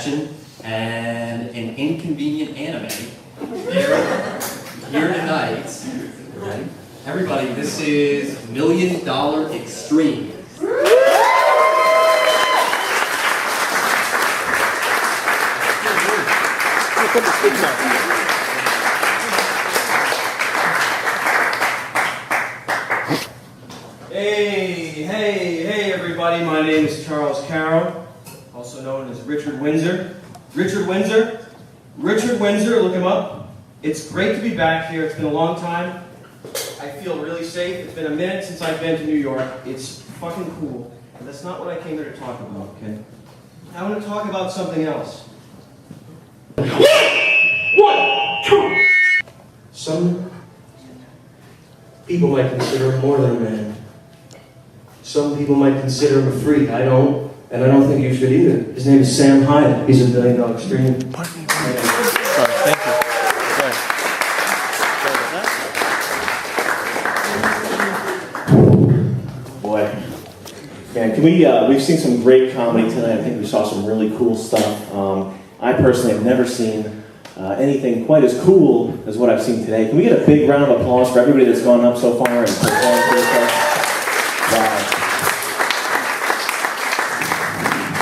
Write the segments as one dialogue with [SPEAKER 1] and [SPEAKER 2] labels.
[SPEAKER 1] action and an inconvenient anime here tonight. Right? Everybody, this is $1 Million Extreme.
[SPEAKER 2] Hey, everybody. My name is Charles Carroll, also known as Richard Windsor. Richard Windsor, look him up. It's great to be back here. It's been a long time. I feel really safe. It's been a minute since I've been to New York. It's fucking cool. But that's not what I came here to talk about, okay? I want to talk about something else. One, two.
[SPEAKER 3] Some people might consider him more than a man. Some people might consider him a freak. I don't, and I don't think you should either. His name is Sam Hyatt. He's a $1 Million Extreme.
[SPEAKER 4] Thank you.
[SPEAKER 5] Boy, man, can we've seen some great comedy tonight. I think we saw some really cool stuff. I personally have never seen anything quite as cool as what I've seen today. Can we get a big round of applause for everybody that's gone up so far and performed for this? Wow.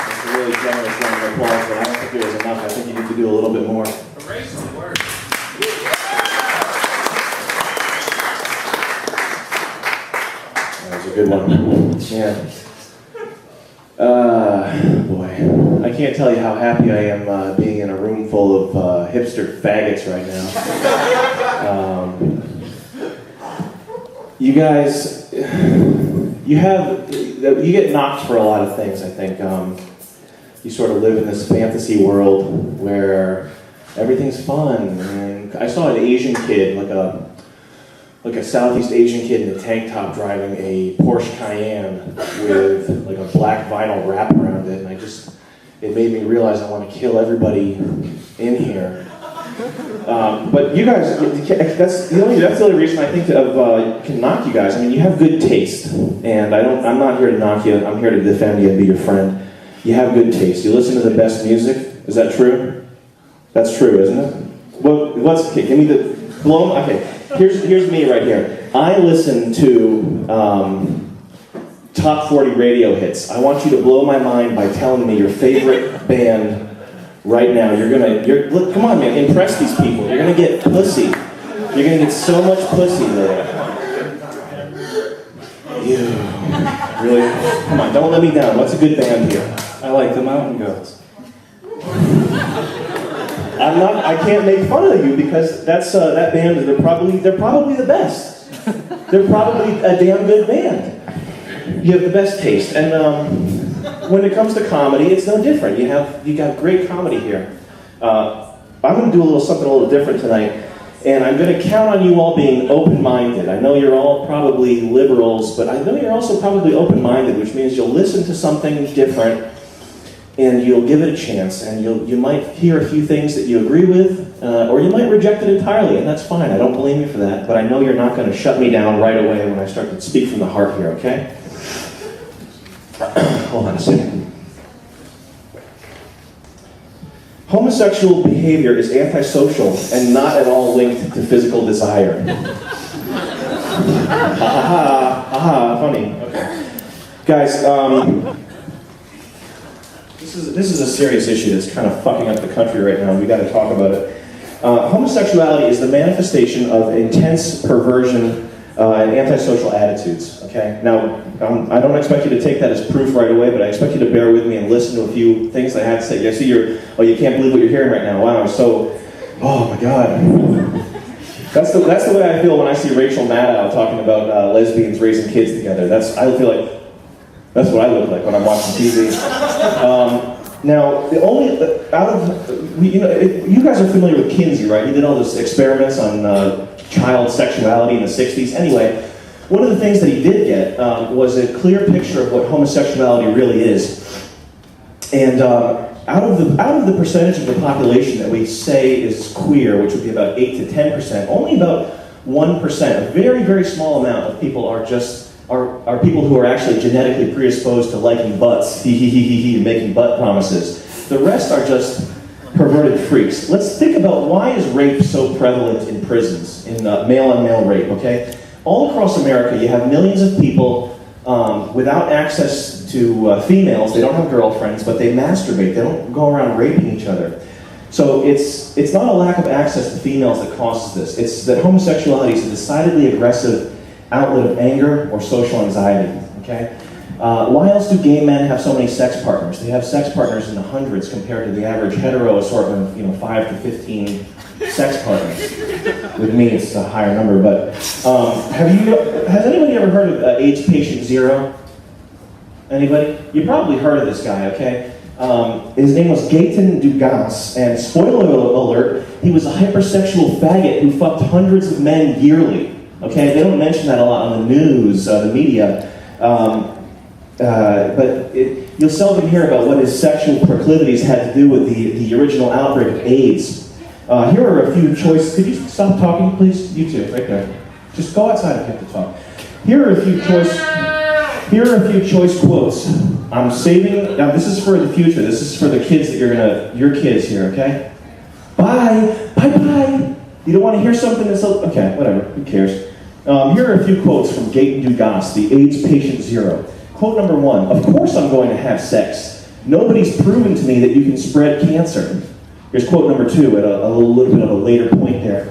[SPEAKER 5] That's a really generous round of applause, but I don't think it was enough. I think you need to do a little bit more.
[SPEAKER 1] Erase the word.
[SPEAKER 5] That was a good one. Yeah. Boy, I can't tell you how happy I am being in a room full of hipster faggots right now. You guys, you get knocked for a lot of things, I think. You sort of live in this fantasy world where everything's fun. And I saw an Asian kid, like a Southeast Asian kid in a tank top driving a Porsche Cayenne with like a black vinyl wrap around it, and it made me realize I want to kill everybody in here. But you guys, that's the only reason I think can knock you guys. I mean, you have good taste, and I'm not here to knock you. I'm here to defend you and be your friend. You have good taste. You listen to the best music. Is that true? That's true, isn't it? Well, give me the blow. Okay. Here's me right here. I listen to top 40 radio hits. I want you to blow my mind by telling me your favorite band right now. Look, come on, man, impress these people. You're gonna get pussy. You're gonna get so much pussy there. You really? Come on, don't let me down. What's a good band here?
[SPEAKER 4] I like the Mountain Goats.
[SPEAKER 5] I can't make fun of you because that band. They're probably the best. They're probably a damn good band. You have the best taste, and when it comes to comedy, it's no different. You got great comedy here. I'm going to do something a little different tonight, and I'm going to count on you all being open-minded. I know you're all probably liberals, but I know you're also probably open-minded, which means you'll listen to something different. And you'll give it a chance, and you might hear a few things that you agree with, or you might reject it entirely, and that's fine. I don't blame you for that, but I know you're not going to shut me down right away when I start to speak from the heart here, okay? Hold on a second. Homosexual behavior is antisocial and not at all linked to physical desire. Ha ha ha, funny. Okay. Guys, This is a serious issue that's kind of fucking up the country right now, and we got to talk about it. Homosexuality is the manifestation of intense perversion and antisocial attitudes, okay? Now, I don't expect you to take that as proof right away, but I expect you to bear with me and listen to a few things I had to say. I see you can't believe what you're hearing right now. Wow, oh my God. That's the way I feel when I see Rachel Maddow talking about lesbians raising kids together. I feel like that's what I look like when I'm watching TV. Now, you guys are familiar with Kinsey, right? He did all those experiments on child sexuality in the 60s. Anyway, one of the things that he did get was a clear picture of what homosexuality really is. And out of the percentage of the population that we say is queer, which would be about 8 to 10%, only about 1%, a very, very small amount of people are people who are actually genetically predisposed to liking butts, making butt promises. The rest are just perverted freaks. Let's think about why is rape so prevalent in prisons, in male-on-male rape, okay? All across America, you have millions of people without access to females. They don't have girlfriends, but they masturbate. They don't go around raping each other. So it's not a lack of access to females that causes this. It's that homosexuality is a decidedly aggressive outlet of anger or social anxiety, okay? Why else do gay men have so many sex partners? They have sex partners in the hundreds compared to the average hetero assortment of 5 to 15 sex partners. With me, it's a higher number, but has anybody ever heard of AIDS patient zero? Anybody? You probably heard of this guy, okay? His name was Gaten Dugas, and spoiler alert, he was a hypersexual faggot who fucked hundreds of men yearly. Okay, they don't mention that a lot on the news, the media. But you'll seldom hear about what his sexual proclivities had to do with the original outbreak of AIDS. Here are a few choice. Could you stop talking, please? You two, right there. Just go outside and get to talk. Here are a few choice quotes. I'm saving. Now, this is for the future. This is for the kids that your kids here. Okay. Bye. You don't want to hear something that's okay. Whatever. Who cares? Here are a few quotes from Gaten Dugas, the AIDS patient zero. Quote number 1, of course I'm going to have sex. Nobody's proven to me that you can spread cancer. Here's quote number 2 at a little bit of a later point there.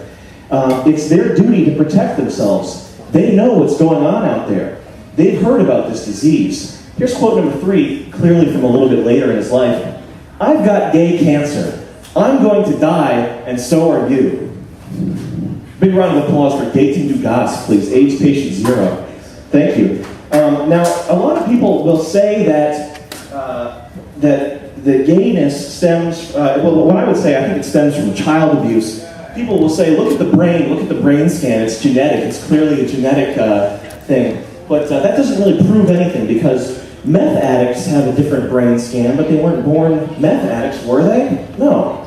[SPEAKER 5] It's their duty to protect themselves. They know what's going on out there. They've heard about this disease. Here's quote number 3, clearly from a little bit later in his life. I've got gay cancer. I'm going to die, and so are you. Big round of applause for Gaten Dugas, please. AIDS patient zero. Thank you. Now, a lot of people will say that the gayness stems, well, what I would say, I think it stems from child abuse. People will say, look at the brain scan, it's genetic, it's clearly a genetic thing. But that doesn't really prove anything, because meth addicts have a different brain scan, but they weren't born meth addicts, were they? No.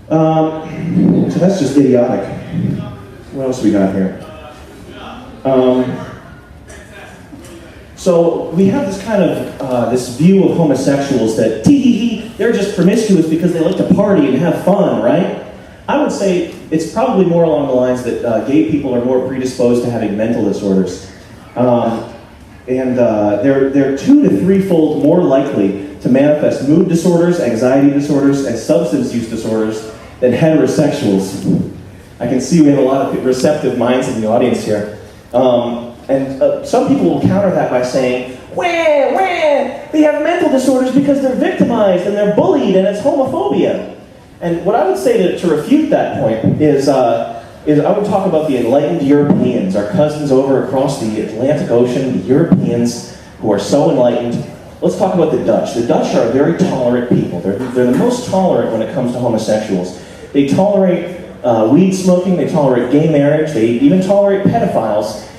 [SPEAKER 5] So that's just idiotic. What else we got here? So we have this kind of, this view of homosexuals that, they're just promiscuous because they like to party and have fun, right? I would say it's probably more along the lines that gay people are more predisposed to having mental disorders. They're 2 to 3-fold more likely to manifest mood disorders, anxiety disorders, and substance use disorders than heterosexuals. I can see we have a lot of receptive minds in the audience here. Some people will counter that by saying, they have mental disorders because they're victimized and they're bullied and it's homophobia. And what I would say to refute that point is I would talk about the enlightened Europeans, our cousins over across the Atlantic Ocean, the Europeans who are so enlightened. Let's talk about the Dutch. The Dutch are very tolerant people. They're the most tolerant when it comes to homosexuals. They tolerate weed smoking, they tolerate gay marriage, they even tolerate pedophiles.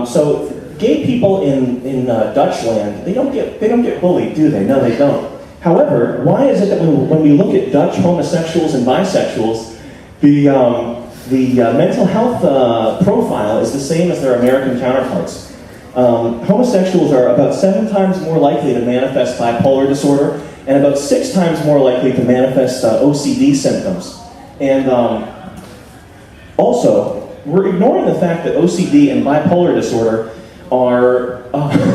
[SPEAKER 5] So gay people in Dutch land, they don't get bullied, do they? No, they don't. However, why is it that when we look at Dutch homosexuals and bisexuals, the mental health profile is the same as their American counterparts? Homosexuals are about 7 times more likely to manifest bipolar disorder and about 6 times more likely to manifest OCD symptoms. And also, we're ignoring the fact that OCD and bipolar disorder are
[SPEAKER 4] It's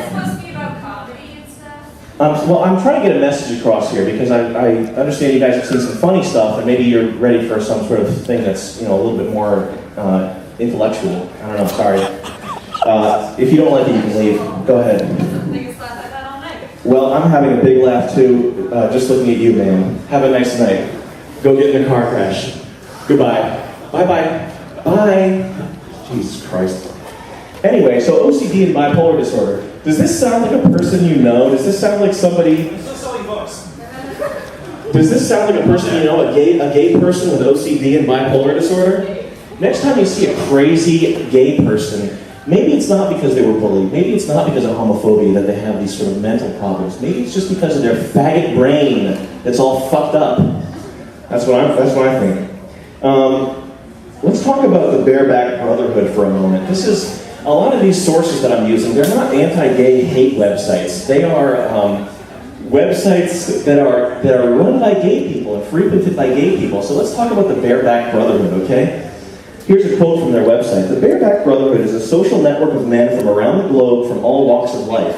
[SPEAKER 4] supposed to be about comedy and stuff?
[SPEAKER 5] well, I'm trying to get a message across here because I understand you guys have seen some funny stuff and maybe you're ready for some sort of thing that's a little bit more intellectual. I don't know, sorry. If you don't like it, you can leave. Go ahead.
[SPEAKER 4] Biggest laugh I've had all night.
[SPEAKER 5] Well, I'm having a big laugh too, just looking at you, man. Have a nice night. Go get in a car crash. Goodbye. Bye-bye. Bye. Jesus Christ. Anyway, so OCD and bipolar disorder. Does this sound like a person you know? Does this sound like somebody... Does this sound like a person you know, a gay person with OCD and bipolar disorder? Next time you see a crazy gay person, maybe it's not because they were bullied. Maybe it's not because of homophobia that they have these sort of mental problems. Maybe it's just because of their faggot brain that's all fucked up. That's what I think. Let's talk about the bareback brotherhood for a moment. This is a lot of these sources that I'm using. They're not anti-gay hate websites. They are websites that are run by gay people and frequented by gay people. So let's talk about the Bareback Brotherhood, okay? Here's a quote from their website. The Bareback Brotherhood is a social network of men from around the globe from all walks of life.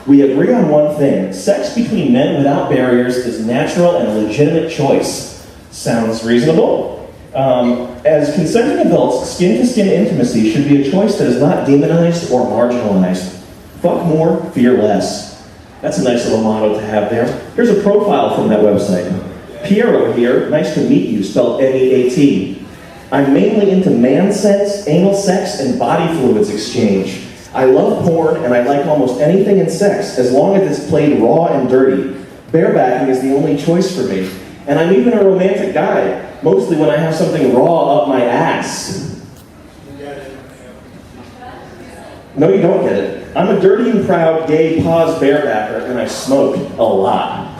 [SPEAKER 5] We agree on one thing. Sex between men without barriers is natural and a legitimate choice. Sounds reasonable? As consenting adults, skin-to-skin intimacy should be a choice that is not demonized or marginalized. Fuck more, fear less. That's a nice little motto to have there. Here's a profile from that website. Pierre over here, nice to meet you, spelled M-E-A-T. I'm mainly into man sex, anal sex, and body fluids exchange. I love porn, and I like almost anything in sex, as long as it's played raw and dirty. Barebacking is the only choice for me. And I'm even a romantic guy, mostly when I have something raw up my ass. No, you don't get it. I'm a dirty and proud gay pause barebacker, and I smoke a lot.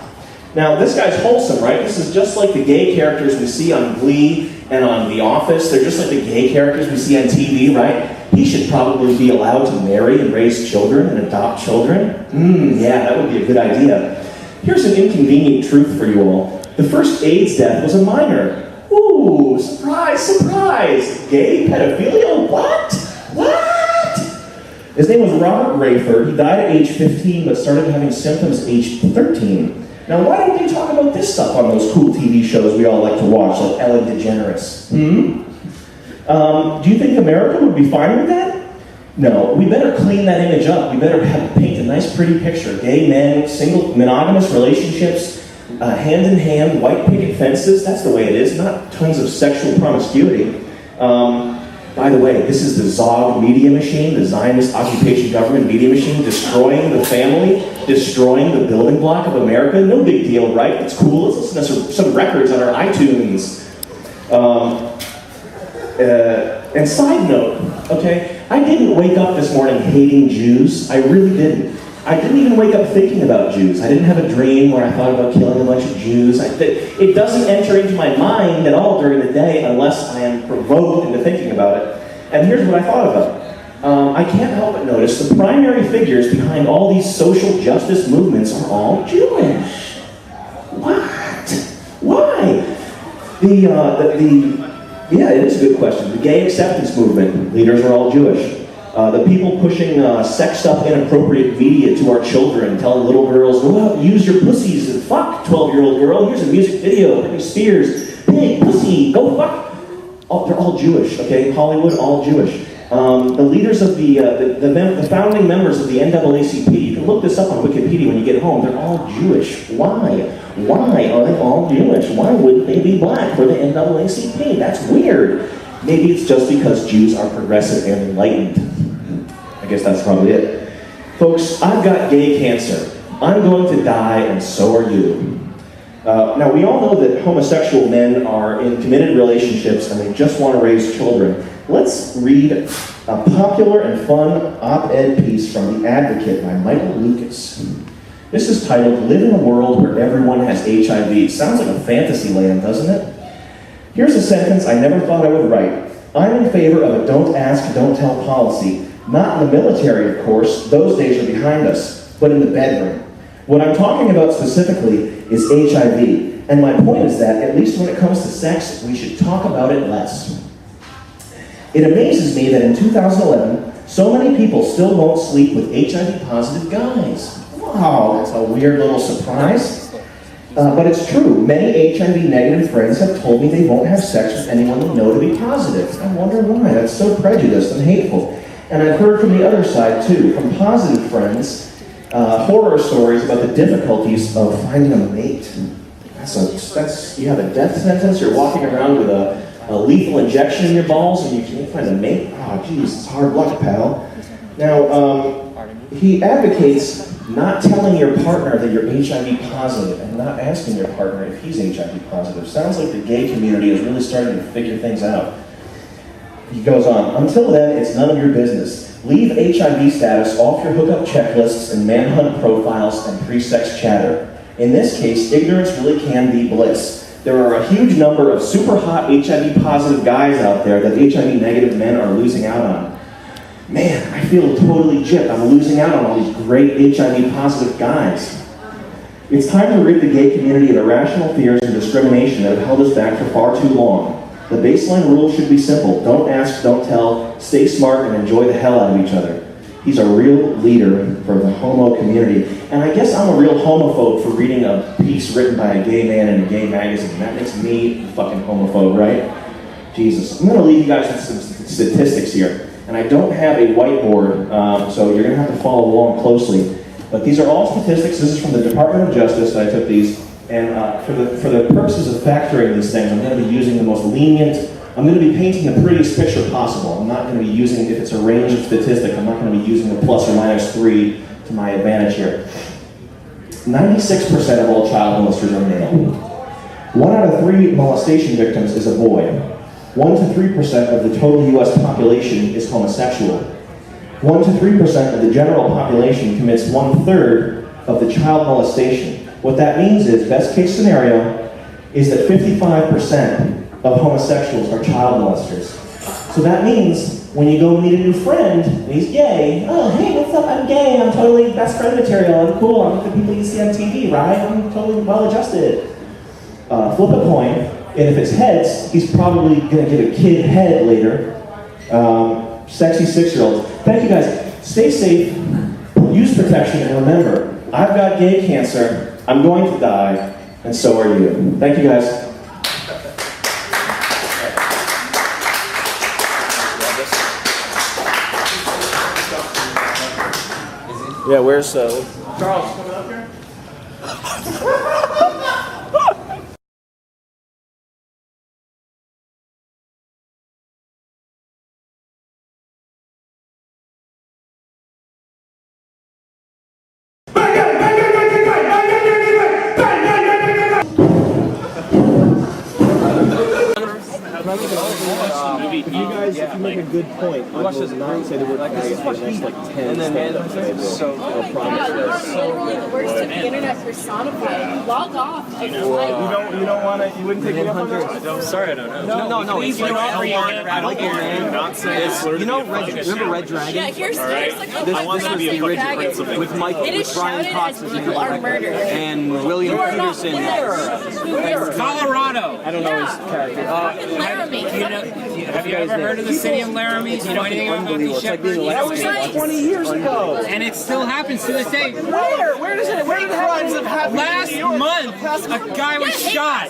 [SPEAKER 5] Now, this guy's wholesome, right? This is just like the gay characters we see on Glee and on The Office. They're just like the gay characters we see on TV, right? He should probably be allowed to marry and raise children and adopt children. Yeah, that would be a good idea. Here's an inconvenient truth for you all. The first AIDS death was a minor. Ooh, surprise, surprise. Gay pedophilia? What? His name was Robert Rayford. He died at age 15, but started having symptoms at age 13. Now, why don't they talk about this stuff on those cool TV shows we all like to watch, like Ellen DeGeneres? Do you think America would be fine with that? No, we better clean that image up. We better paint a nice, pretty picture. Gay men, single, monogamous relationships, hand in hand, white picket fences. That's the way it is, not tons of sexual promiscuity. By the way, this is the Zog media machine, the Zionist occupation government media machine, destroying the family, destroying the building block of America. No big deal, right? It's cool. Let's listen to some records on our iTunes. And side note, okay, I didn't wake up this morning hating Jews. I really didn't. I didn't even wake up thinking about Jews. I didn't have a dream where I thought about killing a bunch of Jews. It doesn't enter into my mind at all during the day unless I am provoked into thinking about it. And here's what I thought about. I can't help but notice the primary figures behind all these social justice movements are all Jewish. What? Why? Yeah, it is a good question. The gay acceptance movement, leaders are all Jewish. The people pushing sexed up, inappropriate media to our children, telling little girls, go out, use your pussies, and fuck, 12-year-old girl, here's a music video, Britney Spears, big pussy, go fuck. Oh, they're all Jewish, okay? Hollywood, all Jewish. The leaders of the founding members of the NAACP, you can look this up on Wikipedia when you get home, they're all Jewish. Why? Why are they all Jewish? Why wouldn't they be black for the NAACP? That's weird. Maybe it's just because Jews are progressive and enlightened. I guess that's probably it. Folks, I've got gay cancer. I'm going to die, and so are you. Now, we all know that homosexual men are in committed relationships and they just want to raise children. Let's read a popular and fun op-ed piece from The Advocate by Michael Lucas. This is titled, Live in a World Where Everyone Has HIV. Sounds like a fantasy land, doesn't it? Here's a sentence I never thought I would write. I'm in favor of a don't ask, don't tell policy. Not in the military, of course. Those days are behind us. But in the bedroom. What I'm talking about specifically is HIV. And my point is that, at least when it comes to sex, we should talk about it less. It amazes me that in 2011, so many people still won't sleep with HIV-positive guys. Wow, that's a weird little surprise. But it's true. Many HIV-negative friends have told me they won't have sex with anyone they know to be positive. I wonder why. That's so prejudiced and hateful. And I've heard from the other side, too, from positive friends, horror stories about the difficulties of finding a mate. You have a death sentence, you're walking around with a lethal injection in your balls, and you can't find a mate? Oh, geez, it's hard luck, pal. Now, he advocates not telling your partner that you're HIV positive and not asking your partner if he's HIV positive. Sounds like the gay community is really starting to figure things out. He goes on, until then, it's none of your business. Leave HIV status off your hookup checklists and manhunt profiles and pre-sex chatter. In this case, ignorance really can be bliss. There are a huge number of super hot HIV-positive guys out there that HIV-negative men are losing out on. Man, I feel totally gypped. I'm losing out on all these great HIV-positive guys. It's time to rid the gay community of irrational fears and discrimination that have held us back for far too long. The baseline rule should be simple. Don't ask, don't tell, stay smart, and enjoy the hell out of each other. He's a real leader for the homo community. And I guess I'm a real homophobe for reading a piece written by a gay man in a gay magazine. That makes me a fucking homophobe, right? Jesus. I'm going to leave you guys with some statistics here. And I don't have a whiteboard, so you're going to have to follow along closely. But these are all statistics. This is from the Department of Justice. I took these. And for the purposes of factoring these things, I'm going to be using the most lenient. I'm going to be painting the prettiest picture possible. I'm not going to be using, if it's a range of statistics, I'm not going to be using the plus or minus 3 to my advantage here. 96% of all child molesters are male. 1 out of 3 molestation victims is a boy. 1 to 3% of the total U.S. population is homosexual. 1 to 3% of the general population commits 1/3 of the child molestation. What that means is, best case scenario, is that 55% of homosexuals are child molesters. So that means when you go meet a new friend and he's gay, oh, hey, what's up? I'm gay. I'm totally best friend material. I'm cool. I'm like the people you see on TV, right? I'm totally well-adjusted. Flip a coin, and if it's heads, he's probably going to give a kid head later. Sexy 6-year-olds. Thank you, guys. Stay safe. Use protection, and remember, I've got gay cancer. I'm going to die, and so are you. Thank you, guys. Yeah, where's Charles coming up here? You guys, if you make a good point, I will not say the word faggot for the next like 10 stand-ups. So
[SPEAKER 4] Literally the worst of the internet personified. Log off.
[SPEAKER 2] You don't want to, you wouldn't take me up on that?
[SPEAKER 6] Sorry, I don't know.
[SPEAKER 2] No. It's like, I like it, man.
[SPEAKER 6] Not saying
[SPEAKER 2] You know, remember Red Dragon?
[SPEAKER 4] Yeah, here's like
[SPEAKER 6] I want them to be a
[SPEAKER 4] faggots.
[SPEAKER 2] With Michael,
[SPEAKER 4] It is
[SPEAKER 2] with Brian
[SPEAKER 4] shouted
[SPEAKER 2] Cox
[SPEAKER 4] as people are murdered.
[SPEAKER 2] and William
[SPEAKER 4] You are not
[SPEAKER 2] Peterson.
[SPEAKER 4] there.
[SPEAKER 6] Colorado.
[SPEAKER 2] I don't know his character.
[SPEAKER 4] Fucking Laramie.
[SPEAKER 6] Have you ever heard of the city of Laramie? Do you know anything about these shepherds?
[SPEAKER 2] That was like 20 years ago.
[SPEAKER 6] And it still happens to this day.
[SPEAKER 2] Where? Where did crimes have happened?
[SPEAKER 6] Last month, a guy was shot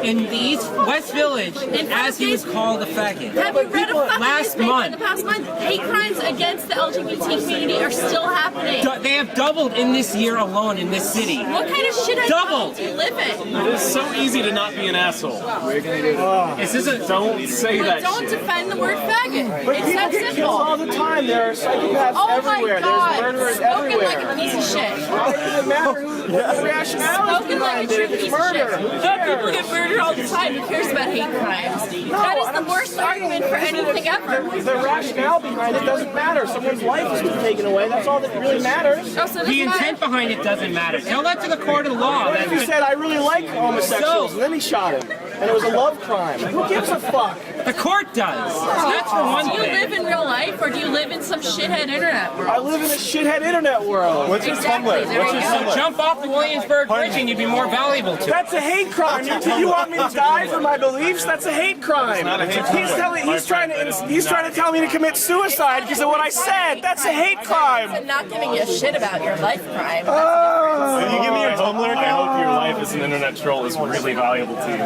[SPEAKER 6] in the West Village as he was called a faggot.
[SPEAKER 4] Have you read a fucking
[SPEAKER 6] Last
[SPEAKER 4] newspaper
[SPEAKER 6] month.
[SPEAKER 4] in the past month? Hate crimes against the LGBT community are still happening.
[SPEAKER 6] They have doubled in this year alone in this city.
[SPEAKER 4] What kind of shit
[SPEAKER 6] Doubled.
[SPEAKER 4] do you live in?
[SPEAKER 7] It is so easy to not be an asshole.
[SPEAKER 6] This isn't.
[SPEAKER 7] Don't say
[SPEAKER 4] But
[SPEAKER 7] that
[SPEAKER 4] don't
[SPEAKER 7] shit.
[SPEAKER 4] defend the word faggot.
[SPEAKER 2] But
[SPEAKER 4] It's
[SPEAKER 2] people
[SPEAKER 4] that
[SPEAKER 2] get killed all
[SPEAKER 4] simple.
[SPEAKER 2] the time. There are psychopaths
[SPEAKER 4] Oh
[SPEAKER 2] everywhere.
[SPEAKER 4] my god.
[SPEAKER 2] There's murderers
[SPEAKER 4] Spoken
[SPEAKER 2] everywhere.
[SPEAKER 4] like a piece of shit.
[SPEAKER 2] Why does it matter who the rationale is
[SPEAKER 4] Spoken like
[SPEAKER 2] behind
[SPEAKER 4] a
[SPEAKER 2] it?
[SPEAKER 4] true
[SPEAKER 2] It's
[SPEAKER 4] piece of shit.
[SPEAKER 2] murder.
[SPEAKER 4] People get murdered all the time. Who cares about hate crimes? That is the worst argument for anything ever.
[SPEAKER 2] The rationale behind it doesn't matter. Someone's life has been taken away. That's all that really matters.
[SPEAKER 4] Oh, so
[SPEAKER 6] The
[SPEAKER 4] this
[SPEAKER 6] intent behind it doesn't matter. Tell that to the court of law.
[SPEAKER 2] What if he said, I really like homosexuals, and then he shot him? And it was a love crime. Who gives a fuck?
[SPEAKER 6] The court does. That's for one
[SPEAKER 4] Do you
[SPEAKER 6] thing.
[SPEAKER 4] live in real life or do you live in some shithead internet world?
[SPEAKER 2] I live in a shithead internet world.
[SPEAKER 7] What's your
[SPEAKER 4] Exactly,
[SPEAKER 7] Tumblr?
[SPEAKER 4] there
[SPEAKER 7] What's
[SPEAKER 4] you
[SPEAKER 7] your
[SPEAKER 4] go.
[SPEAKER 7] Tumblr?
[SPEAKER 6] Jump off the Williamsburg Bridge and you'd be more valuable to it.
[SPEAKER 2] That's a hate crime. You want me to die for my beliefs? That's a hate crime.
[SPEAKER 7] not a hate crime.
[SPEAKER 2] He's trying to tell me to commit suicide because of what I said. That's a hate crime.
[SPEAKER 4] I'm not giving you a shit about your life crime.
[SPEAKER 7] If you give me your Tumblr, I hope your life as an internet troll is really valuable to you.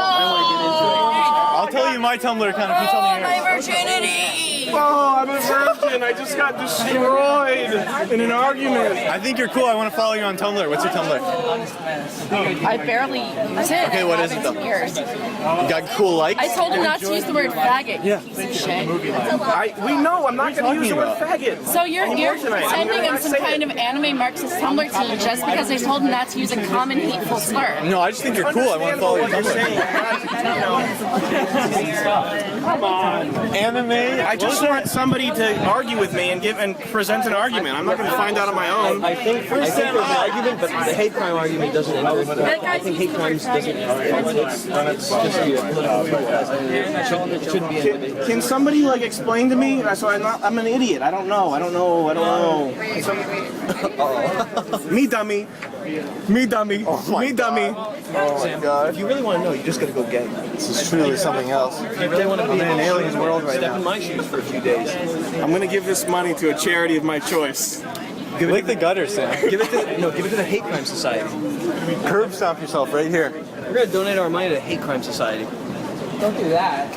[SPEAKER 7] I'll tell you my Tumblr account if you tell me yours.
[SPEAKER 4] My virginity!
[SPEAKER 2] Oh, I'm a virgin. I just got destroyed in an argument.
[SPEAKER 7] I think you're cool. I want to follow you on Tumblr. What's your Tumblr?
[SPEAKER 4] I barely use it.
[SPEAKER 7] Okay, what is it,
[SPEAKER 4] I haven't
[SPEAKER 7] though?
[SPEAKER 4] in years.
[SPEAKER 7] You got cool likes?
[SPEAKER 4] I told him not to use the word faggot, you piece of shit.
[SPEAKER 2] We know I'm not going to use the word faggot.
[SPEAKER 4] So you're pretending I'm some kind of anime Marxist Tumblr tea just because I told him not to use a common hateful slur.
[SPEAKER 7] No, I just think you're cool. I want to follow your Tumblr.
[SPEAKER 2] Come on.
[SPEAKER 7] Anime?
[SPEAKER 2] I just want somebody to argue with me and present an argument. I'm not going to find out on my own.
[SPEAKER 8] I think there's an argument, but the hate crime argument doesn't enter.
[SPEAKER 4] That guy's
[SPEAKER 8] I think hate
[SPEAKER 4] using the word
[SPEAKER 8] crimes doesn't
[SPEAKER 4] faggot.
[SPEAKER 8] shouldn't be a
[SPEAKER 2] Can somebody explain to me? So I'm an idiot. I don't know. Me dummy.
[SPEAKER 7] Me dummy. Me dummy.
[SPEAKER 8] Oh my God. If you really want to know, you just gotta go gay.
[SPEAKER 7] This is truly something else.
[SPEAKER 8] If you really want to be
[SPEAKER 7] I'm in an alien's world right
[SPEAKER 8] step
[SPEAKER 7] now.
[SPEAKER 8] in my shoes for a few days.
[SPEAKER 7] I'm gonna give this money to a charity of my choice.
[SPEAKER 8] Give it to the gutter, Sam. Give it to the Hate Crime Society.
[SPEAKER 7] Curb stomp yourself right here.
[SPEAKER 8] We're gonna donate our money to the Hate Crime Society.
[SPEAKER 6] Don't do that.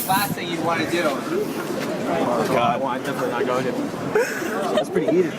[SPEAKER 6] Last thing you'd want to do.
[SPEAKER 8] Oh God, I'm definitely not going to. That's pretty heated.